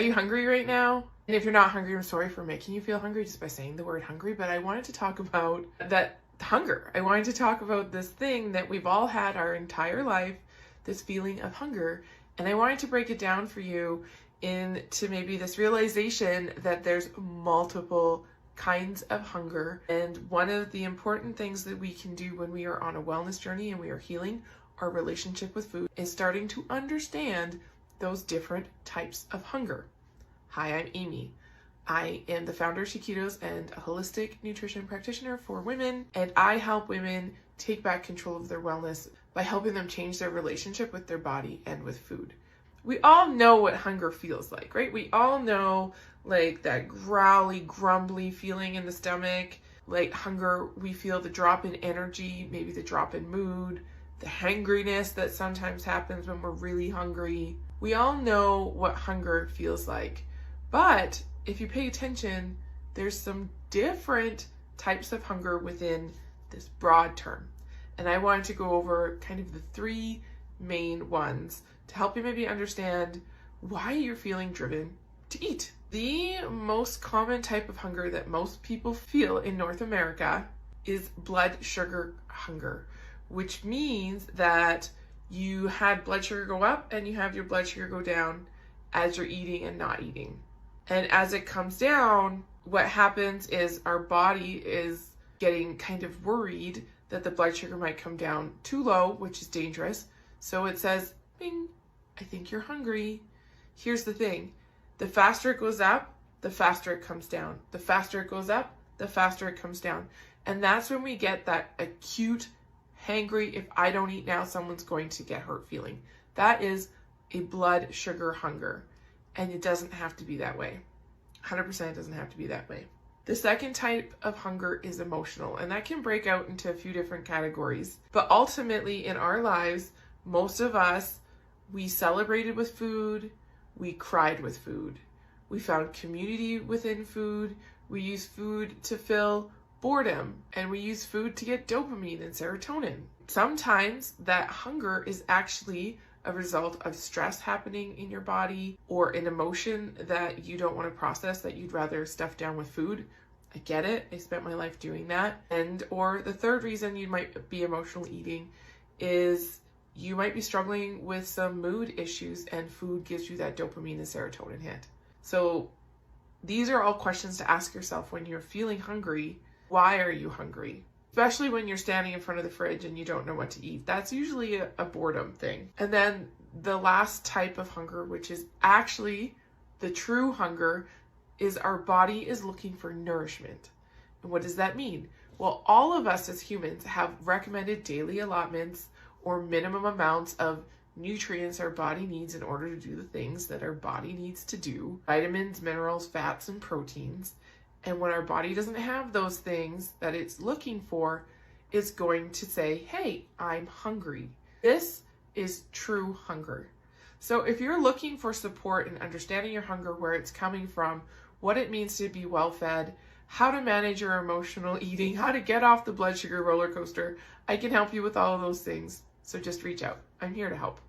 Are you hungry right now? And if you're not hungry, I'm sorry for making you feel hungry just by saying the word hungry, but I wanted to talk about that hunger. I wanted to talk about this thing that we've all had our entire life, this feeling of hunger. And I wanted to break it down for you into maybe this realization that there's multiple kinds of hunger. And one of the important things that we can do when we are on a wellness journey and we are healing our relationship with food is starting to understand those different types of hunger. Hi, I'm Amy. I am the founder of Chiquitos and a holistic nutrition practitioner for women, and I help women take back control of their wellness by helping them change their relationship with their body and with food. We all know what hunger feels like, right? We all know like that growly, grumbly feeling in the stomach. Like hunger, we feel the drop in energy, maybe the drop in mood, the hangriness that sometimes happens when we're really hungry. We all know what hunger feels like, but if you pay attention, there's some different types of hunger within this broad term. And I wanted to go over kind of the three main ones to help you maybe understand why you're feeling driven to eat. The most common type of hunger that most people feel in North America is blood sugar hunger, which means that you had blood sugar go up and you have your blood sugar go down as you're eating and not eating. And as it comes down, what happens is our body is getting kind of worried that the blood sugar might come down too low, which is dangerous. So it says, bing, I think you're hungry. Here's the thing. The faster it goes up, the faster it comes down. The faster it goes up, the faster it comes down. And that's when we get that acute hangry, if I don't eat now, someone's going to get hurt feeling. That is a blood sugar hunger. And it doesn't have to be that way. 100% doesn't have to be that way. The second type of hunger is emotional, and that can break out into a few different categories. But ultimately in our lives, most of us, we celebrated with food, we cried with food. We found community within food. We use food to fill boredom, and we use food to get dopamine and serotonin. Sometimes that hunger is actually a result of stress happening in your body or an emotion that you don't want to process that you'd rather stuff down with food. I get it. I spent my life doing that. And or the third reason you might be emotional eating is you might be struggling with some mood issues and food gives you that dopamine and serotonin hit. So these are all questions to ask yourself when you're feeling hungry. Why are you hungry? Especially when you're standing in front of the fridge and you don't know what to eat. That's usually a boredom thing. And then the last type of hunger, which is actually the true hunger, is our body is looking for nourishment. And what does that mean? Well, all of us as humans have recommended daily allotments or minimum amounts of nutrients our body needs in order to do the things that our body needs to do. Vitamins, minerals, fats, and proteins. And when our body doesn't have those things that it's looking for, it's going to say, hey, I'm hungry. This is true hunger. So if you're looking for support in understanding your hunger, where it's coming from, what it means to be well fed, how to manage your emotional eating, how to get off the blood sugar roller coaster, I can help you with all of those things. So just reach out. I'm here to help.